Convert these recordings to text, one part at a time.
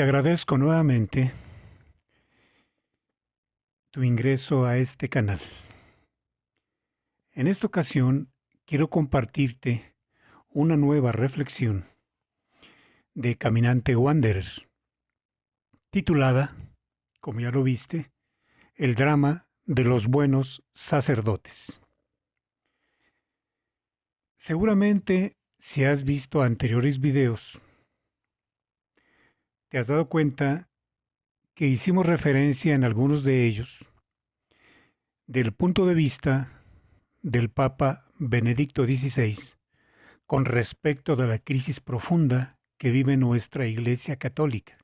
Te agradezco nuevamente tu ingreso a este canal. En esta ocasión quiero compartirte una nueva reflexión de Caminante Wanderer, titulada, como ya lo viste, El drama de los buenos sacerdotes. Seguramente, si has visto anteriores videos, te has dado cuenta que hicimos referencia en algunos de ellos del punto de vista del Papa Benedicto XVI con respecto de la crisis profunda que vive nuestra Iglesia Católica.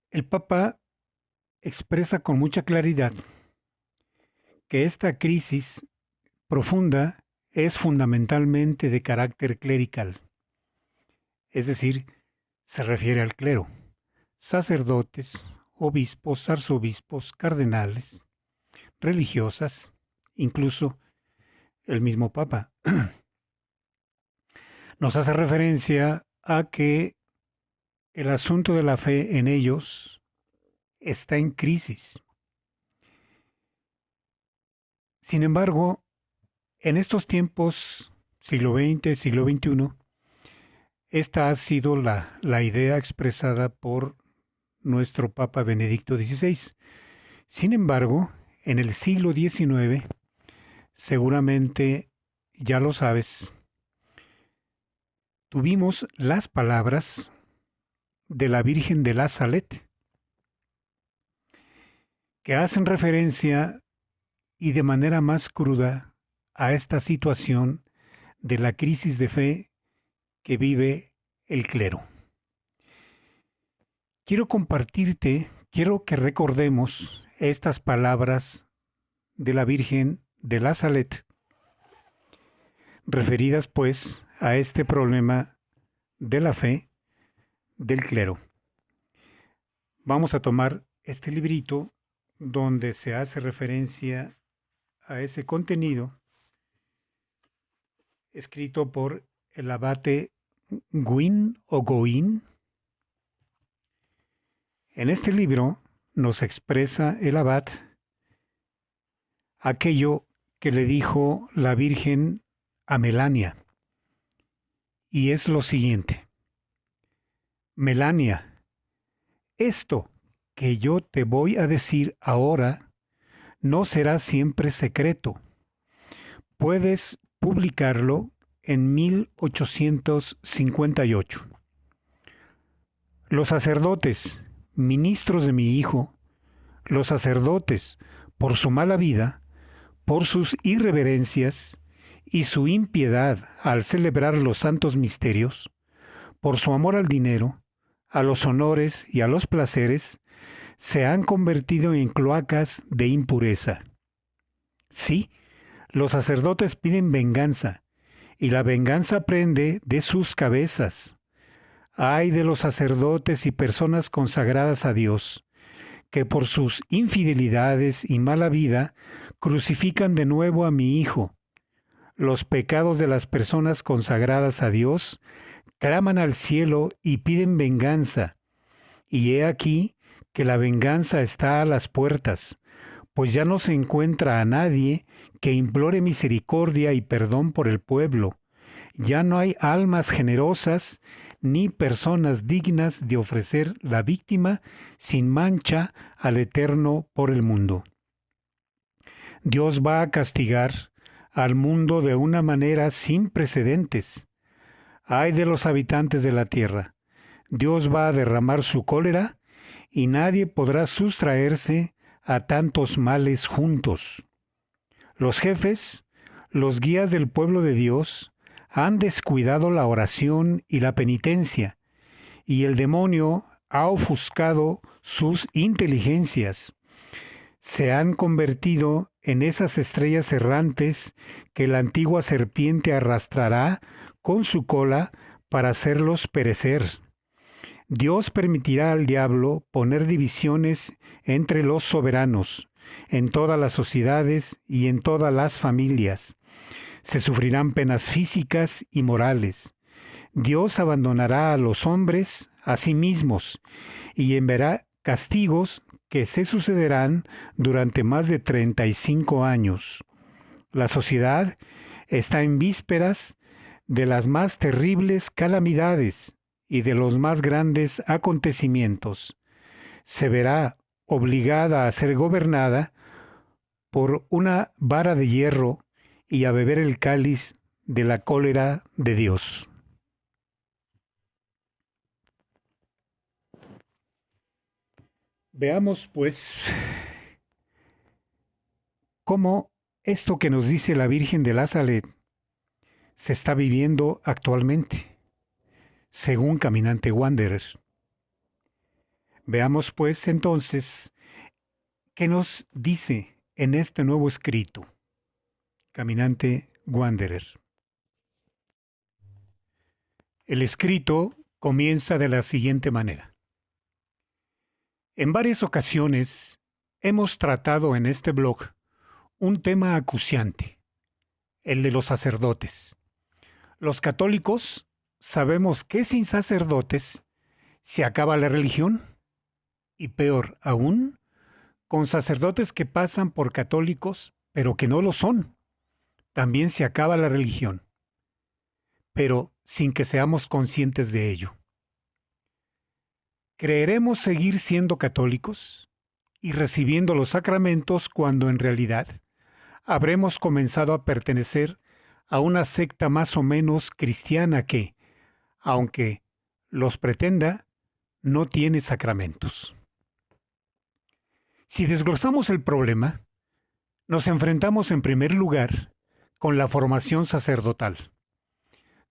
El Papa expresa con mucha claridad que esta crisis profunda es fundamentalmente de carácter clerical, es decir, se refiere al clero, sacerdotes, obispos, arzobispos, cardenales, religiosas, incluso el mismo Papa. Nos hace referencia a que el asunto de la fe en ellos está en crisis. Sin embargo, en estos tiempos, siglo XX, siglo XXI, esta ha sido la idea expresada por nuestro Papa Benedicto XVI. Sin embargo, en el siglo XIX, seguramente ya lo sabes, tuvimos las palabras de la Virgen de la Salette, que hacen referencia y de manera más cruda a esta situación de la crisis de fe que vive el clero. Quiero que recordemos estas palabras de la Virgen de la Salette, referidas pues a este problema de la fe del clero. Vamos a tomar este librito donde se hace referencia a ese contenido, escrito por el abate Guin o Goin. En este libro nos expresa el abad aquello que le dijo la Virgen a Melania, y es lo siguiente: Melania, esto que yo te voy a decir ahora no será siempre secreto. Puedes publicarlo en 1858. Los sacerdotes, ministros de mi hijo, los sacerdotes, por su mala vida, por sus irreverencias y su impiedad al celebrar los santos misterios, por su amor al dinero, a los honores y a los placeres, se han convertido en cloacas de impureza. Sí, los sacerdotes piden venganza, y la venganza prende de sus cabezas. Ay de los sacerdotes y personas consagradas a Dios, que por sus infidelidades y mala vida crucifican de nuevo a mi Hijo. Los pecados de las personas consagradas a Dios claman al cielo y piden venganza. Y he aquí que la venganza está a las puertas, pues ya no se encuentra a nadie que implore misericordia y perdón por el pueblo. Ya no hay almas generosas ni personas dignas de ofrecer la víctima sin mancha al Eterno por el mundo. Dios va a castigar al mundo de una manera sin precedentes. Ay de los habitantes de la tierra. Dios va a derramar su cólera y nadie podrá sustraerse a tantos males juntos. Los jefes, los guías del pueblo de Dios, han descuidado la oración y la penitencia, y el demonio ha ofuscado sus inteligencias. Se han convertido en esas estrellas errantes que la antigua serpiente arrastrará con su cola para hacerlos perecer. Dios permitirá al diablo poner divisiones entre los soberanos, en todas las sociedades y en todas las familias. Se sufrirán penas físicas y morales. Dios abandonará a los hombres a sí mismos y enviará castigos que se sucederán durante más de 35 años. La sociedad está en vísperas de las más terribles calamidades y de los más grandes acontecimientos. Se verá obligada a ser gobernada por una vara de hierro y a beber el cáliz de la cólera de Dios. Veamos, pues, cómo esto que nos dice la Virgen de Nazaret se está viviendo actualmente, según Caminante Wanderer. Veamos, pues, entonces, qué nos dice en este nuevo escrito, Caminante Wanderer. El escrito comienza de la siguiente manera. En varias ocasiones hemos tratado en este blog un tema acuciante, el de los sacerdotes. Los católicos sabemos que sin sacerdotes se acaba la religión y peor aún, con sacerdotes que pasan por católicos pero que no lo son, también se acaba la religión, pero sin que seamos conscientes de ello. ¿Creeremos seguir siendo católicos y recibiendo los sacramentos cuando en realidad habremos comenzado a pertenecer a una secta más o menos cristiana que, aunque los pretenda, no tiene sacramentos? Si desglosamos el problema, nos enfrentamos en primer lugar con la formación sacerdotal,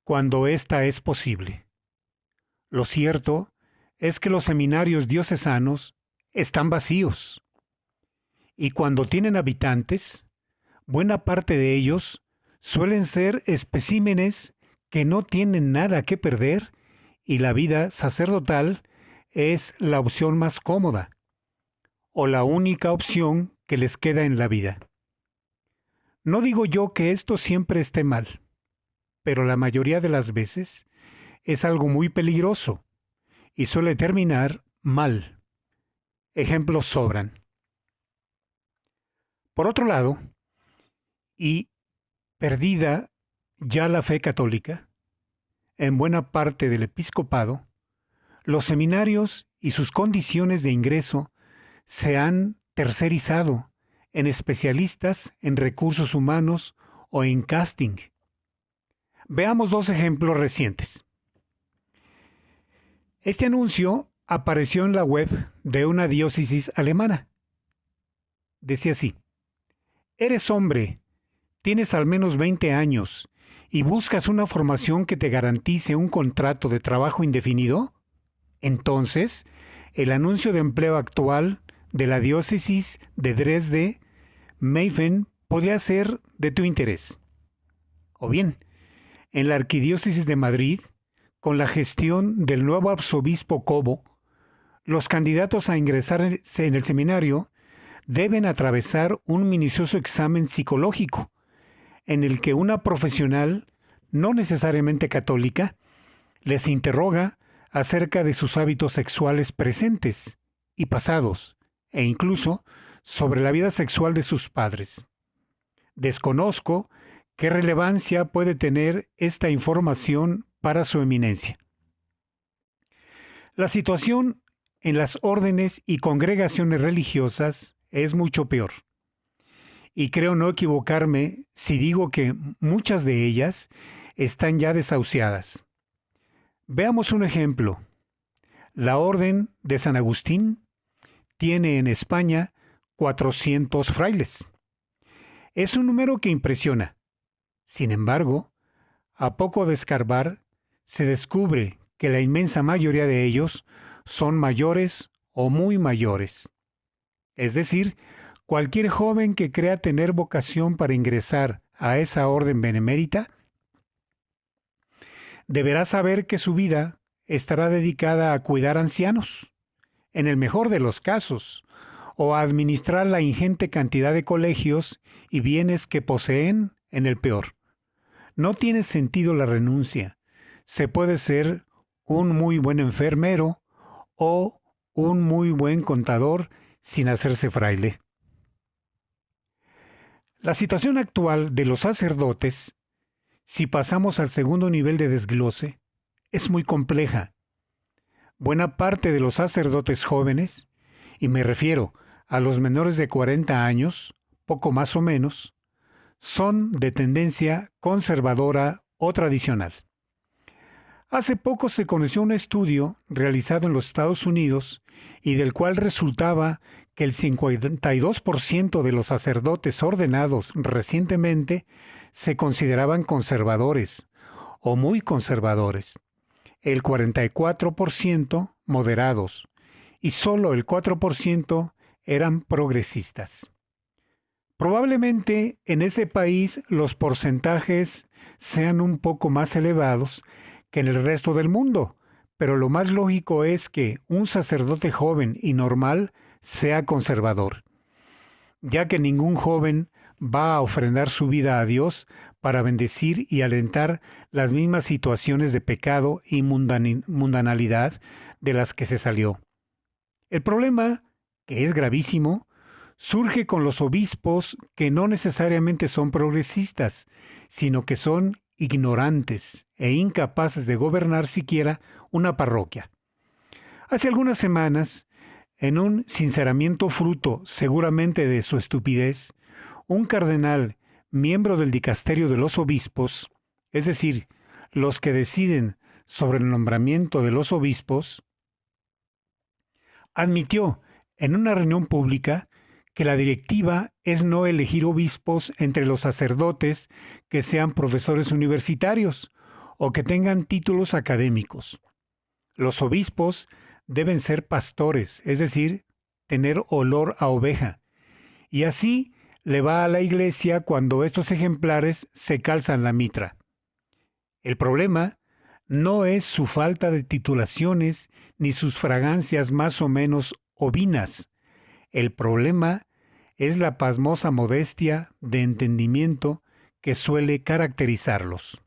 cuando ésta es posible. Lo cierto es que los seminarios diocesanos están vacíos, y cuando tienen habitantes, buena parte de ellos suelen ser especímenes que no tienen nada que perder y la vida sacerdotal es la opción más cómoda o la única opción que les queda en la vida. No digo yo que esto siempre esté mal, pero la mayoría de las veces es algo muy peligroso y suele terminar mal. Ejemplos sobran. Por otro lado, y perdida ya la fe católica, en buena parte del episcopado, los seminarios y sus condiciones de ingreso se han tercerizado en especialistas en recursos humanos o en casting. Veamos dos ejemplos recientes. Este anuncio apareció en la web de una diócesis alemana. Decía así: «Eres hombre, tienes al menos 20 años y buscas una formación que te garantice un contrato de trabajo indefinido. Entonces, el anuncio de empleo actual de la diócesis de Dresde-Meißen podría ser de tu interés. O bien, en la arquidiócesis de Madrid, con la gestión del nuevo arzobispo Cobo, los candidatos a ingresar en el seminario deben atravesar un minucioso examen psicológico, en el que una profesional, no necesariamente católica, les interroga acerca de sus hábitos sexuales presentes y pasados, e incluso sobre la vida sexual de sus padres. Desconozco qué relevancia puede tener esta información para su eminencia. La situación en las órdenes y congregaciones religiosas es mucho peor. Y creo no equivocarme si digo que muchas de ellas están ya desahuciadas. Veamos un ejemplo. La Orden de San Agustín tiene en España 400 frailes. Es un número que impresiona. Sin embargo, a poco de escarbar, se descubre que la inmensa mayoría de ellos son mayores o muy mayores. Es decir, cualquier joven que crea tener vocación para ingresar a esa orden benemérita deberá saber que su vida estará dedicada a cuidar ancianos, en el mejor de los casos, o a administrar la ingente cantidad de colegios y bienes que poseen en el peor. No tiene sentido la renuncia, se puede ser un muy buen enfermero o un muy buen contador sin hacerse fraile. La situación actual de los sacerdotes, si pasamos al segundo nivel de desglose, es muy compleja. Buena parte de los sacerdotes jóvenes, y me refiero a los menores de 40 años, poco más o menos, son de tendencia conservadora o tradicional. Hace poco se conoció un estudio realizado en los Estados Unidos y del cual resultaba que el 52% de los sacerdotes ordenados recientemente se consideraban conservadores o muy conservadores, el 44% moderados y solo el 4% eran progresistas. Probablemente en ese país los porcentajes sean un poco más elevados que en el resto del mundo, pero lo más lógico es que un sacerdote joven y normal sea conservador, ya que ningún joven va a ofrendar su vida a Dios para bendecir y alentar las mismas situaciones de pecado y mundanalidad de las que se salió. El problema, que es gravísimo, surge con los obispos que no necesariamente son progresistas, sino que son ignorantes e incapaces de gobernar siquiera una parroquia. Hace algunas semanas, en un sinceramiento fruto seguramente de su estupidez, un cardenal, miembro del dicasterio de los obispos, es decir, los que deciden sobre el nombramiento de los obispos, admitió en una reunión pública que la directiva es no elegir obispos entre los sacerdotes que sean profesores universitarios o que tengan títulos académicos. Los obispos deben ser pastores, es decir, tener olor a oveja, y así le va a la iglesia cuando estos ejemplares se calzan la mitra. El problema no es su falta de titulaciones ni sus fragancias más o menos ovinas. El problema es la pasmosa modestia de entendimiento que suele caracterizarlos.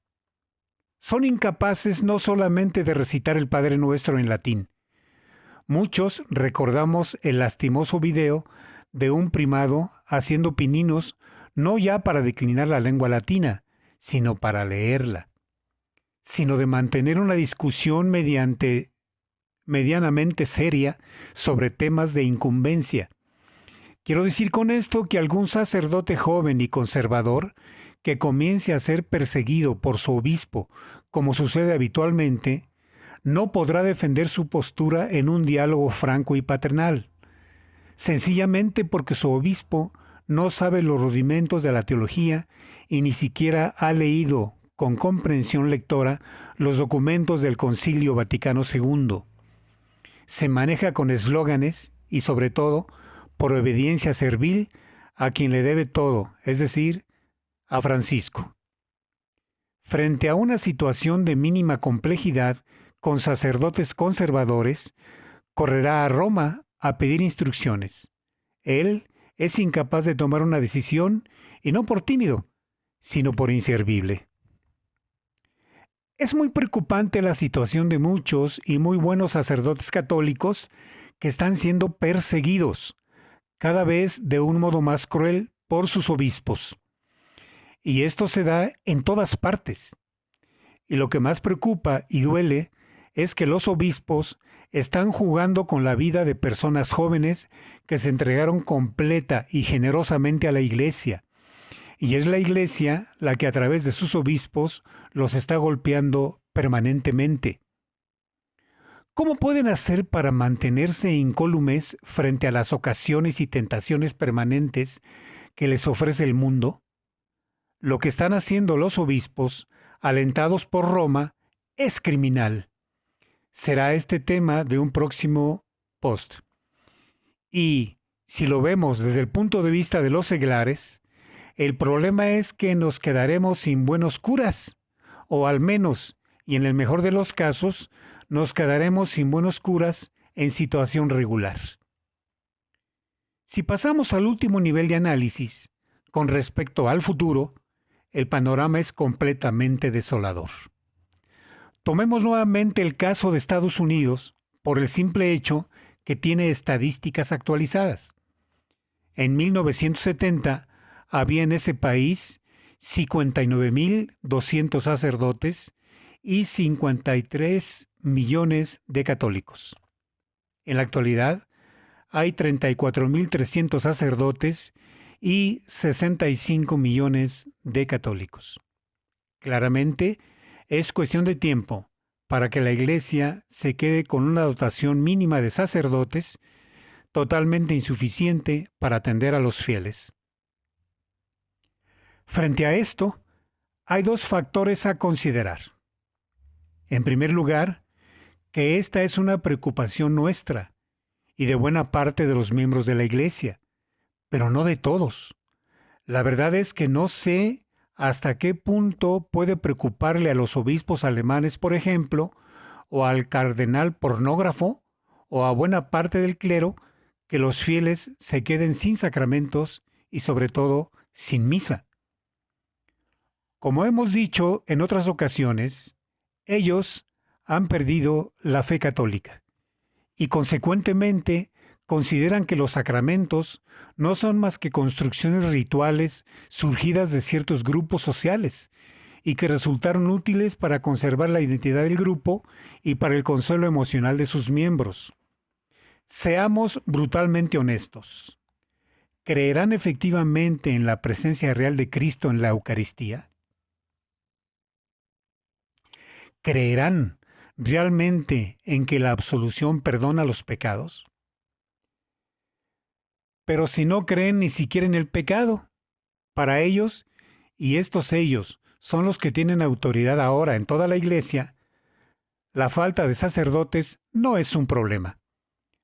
Son incapaces no solamente de recitar el Padre Nuestro en latín. Muchos recordamos el lastimoso video de un primado haciendo pininos no ya para declinar la lengua latina, sino para leerla, sino de mantener una discusión medianamente seria sobre temas de incumbencia. Quiero decir con esto que algún sacerdote joven y conservador que comience a ser perseguido por su obispo, como sucede habitualmente, no podrá defender su postura en un diálogo franco y paternal, sencillamente porque su obispo no sabe los rudimentos de la teología y ni siquiera ha leído con comprensión lectora los documentos del Concilio Vaticano II. Se maneja con eslóganes y sobre todo por obediencia servil a quien le debe todo, es decir, a Francisco. Frente a una situación de mínima complejidad con sacerdotes conservadores, correrá a Roma a pedir instrucciones. Él es incapaz de tomar una decisión y no por tímido, sino por inservible. Es muy preocupante la situación de muchos y muy buenos sacerdotes católicos que están siendo perseguidos, cada vez de un modo más cruel por sus obispos. Y esto se da en todas partes. Y lo que más preocupa y duele es que los obispos están jugando con la vida de personas jóvenes que se entregaron completa y generosamente a la Iglesia. Y es la Iglesia la que a través de sus obispos los está golpeando permanentemente. ¿Cómo pueden hacer para mantenerse incólumes frente a las ocasiones y tentaciones permanentes que les ofrece el mundo? Lo que están haciendo los obispos, alentados por Roma, es criminal. Será este tema de un próximo post. Y, si lo vemos desde el punto de vista de los seglares, el problema es que nos quedaremos sin buenos curas, o al menos, y en el mejor de los casos, nos quedaremos sin buenos curas en situación regular. Si pasamos al último nivel de análisis, con respecto al futuro, el panorama es completamente desolador. Tomemos nuevamente el caso de Estados Unidos por el simple hecho que tiene estadísticas actualizadas. En 1970 había en ese país 59.200 sacerdotes y 53 millones de católicos. En la actualidad hay 34.300 sacerdotes y 65 millones de católicos. Claramente, es cuestión de tiempo para que la Iglesia se quede con una dotación mínima de sacerdotes totalmente insuficiente para atender a los fieles. Frente a esto, hay dos factores a considerar. En primer lugar, que esta es una preocupación nuestra y de buena parte de los miembros de la Iglesia, pero no de todos. La verdad es que no sé hasta qué punto puede preocuparle a los obispos alemanes, por ejemplo, o al cardenal pornógrafo, o a buena parte del clero, que los fieles se queden sin sacramentos y sobre todo sin misa. Como hemos dicho en otras ocasiones, ellos han perdido la fe católica y consecuentemente consideran que los sacramentos no son más que construcciones rituales surgidas de ciertos grupos sociales y que resultaron útiles para conservar la identidad del grupo y para el consuelo emocional de sus miembros. Seamos brutalmente honestos. ¿Creerán efectivamente en la presencia real de Cristo en la Eucaristía? ¿Creerán realmente en que la absolución perdona los pecados? Pero si no creen ni siquiera en el pecado, para ellos, y estos ellos son los que tienen autoridad ahora en toda la Iglesia, la falta de sacerdotes no es un problema.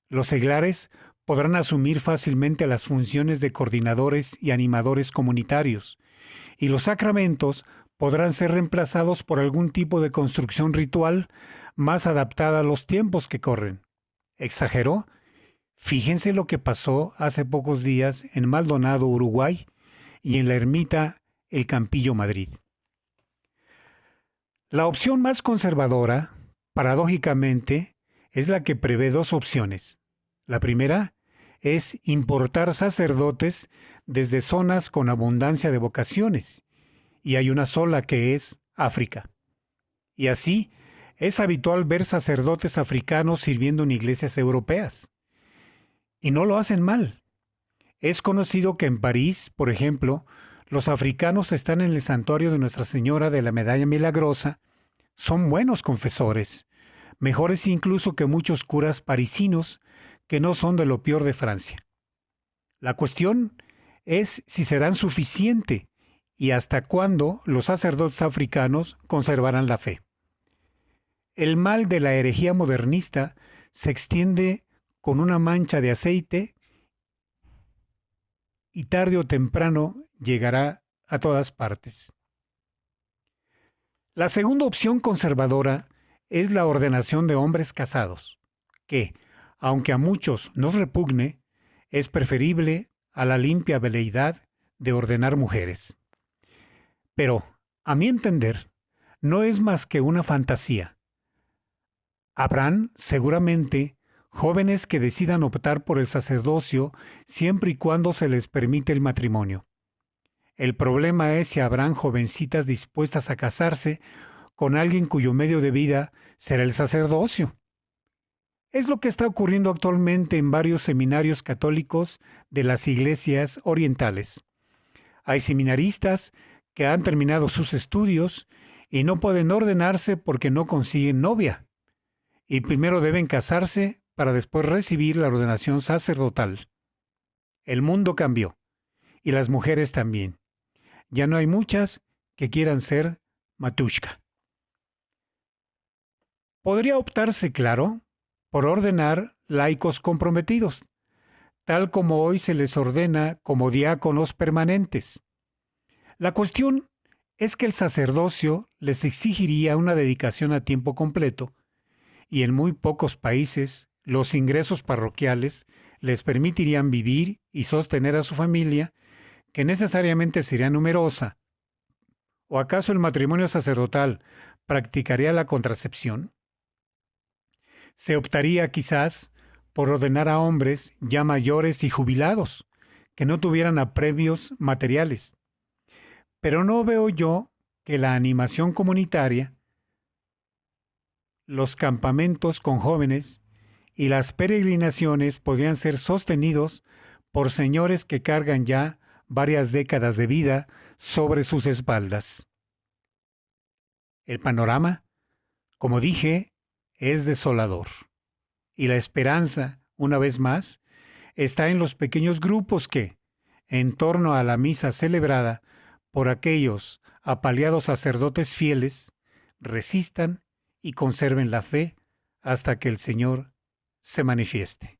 Los seglares podrán asumir fácilmente las funciones de coordinadores y animadores comunitarios, y los sacramentos podrán ser reemplazados por algún tipo de construcción ritual más adaptada a los tiempos que corren. ¿Exageró? Fíjense lo que pasó hace pocos días en Maldonado, Uruguay, y en la ermita El Campillo, Madrid. La opción más conservadora, paradójicamente, es la que prevé dos opciones. La primera es importar sacerdotes desde zonas con abundancia de vocaciones, y hay una sola que es África. Y así, es habitual ver sacerdotes africanos sirviendo en iglesias europeas. Y no lo hacen mal. Es conocido que en París, por ejemplo, los africanos están en el santuario de Nuestra Señora de la Medalla Milagrosa, son buenos confesores, mejores incluso que muchos curas parisinos que no son de lo peor de Francia. La cuestión es si serán suficiente y hasta cuándo los sacerdotes africanos conservarán la fe. El mal de la herejía modernista se extiende con una mancha de aceite y tarde o temprano llegará a todas partes. La segunda opción conservadora es la ordenación de hombres casados, que, aunque a muchos nos repugne, es preferible a la limpia veleidad de ordenar mujeres. Pero, a mi entender, no es más que una fantasía. Habrán, seguramente, jóvenes que decidan optar por el sacerdocio siempre y cuando se les permite el matrimonio. El problema es si habrán jovencitas dispuestas a casarse con alguien cuyo medio de vida será el sacerdocio. Es lo que está ocurriendo actualmente en varios seminarios católicos de las iglesias orientales. Hay seminaristas que han terminado sus estudios y no pueden ordenarse porque no consiguen novia, y primero deben casarse para después recibir la ordenación sacerdotal. El mundo cambió, y las mujeres también. Ya no hay muchas que quieran ser matushka. Podría optarse, claro, por ordenar laicos comprometidos, tal como hoy se les ordena como diáconos permanentes. La cuestión es que el sacerdocio les exigiría una dedicación a tiempo completo, y en muy pocos países los ingresos parroquiales les permitirían vivir y sostener a su familia, que necesariamente sería numerosa. ¿O acaso el matrimonio sacerdotal practicaría la contracepción? Se optaría quizás por ordenar a hombres ya mayores y jubilados, que no tuvieran apremios materiales. Pero no veo yo que la animación comunitaria, los campamentos con jóvenes y las peregrinaciones podrían ser sostenidos por señores que cargan ya varias décadas de vida sobre sus espaldas. El panorama, como dije, es desolador. Y la esperanza, una vez más, está en los pequeños grupos que, en torno a la misa celebrada por aquellos apaleados sacerdotes fieles, resistan y conserven la fe hasta que el Señor se manifieste.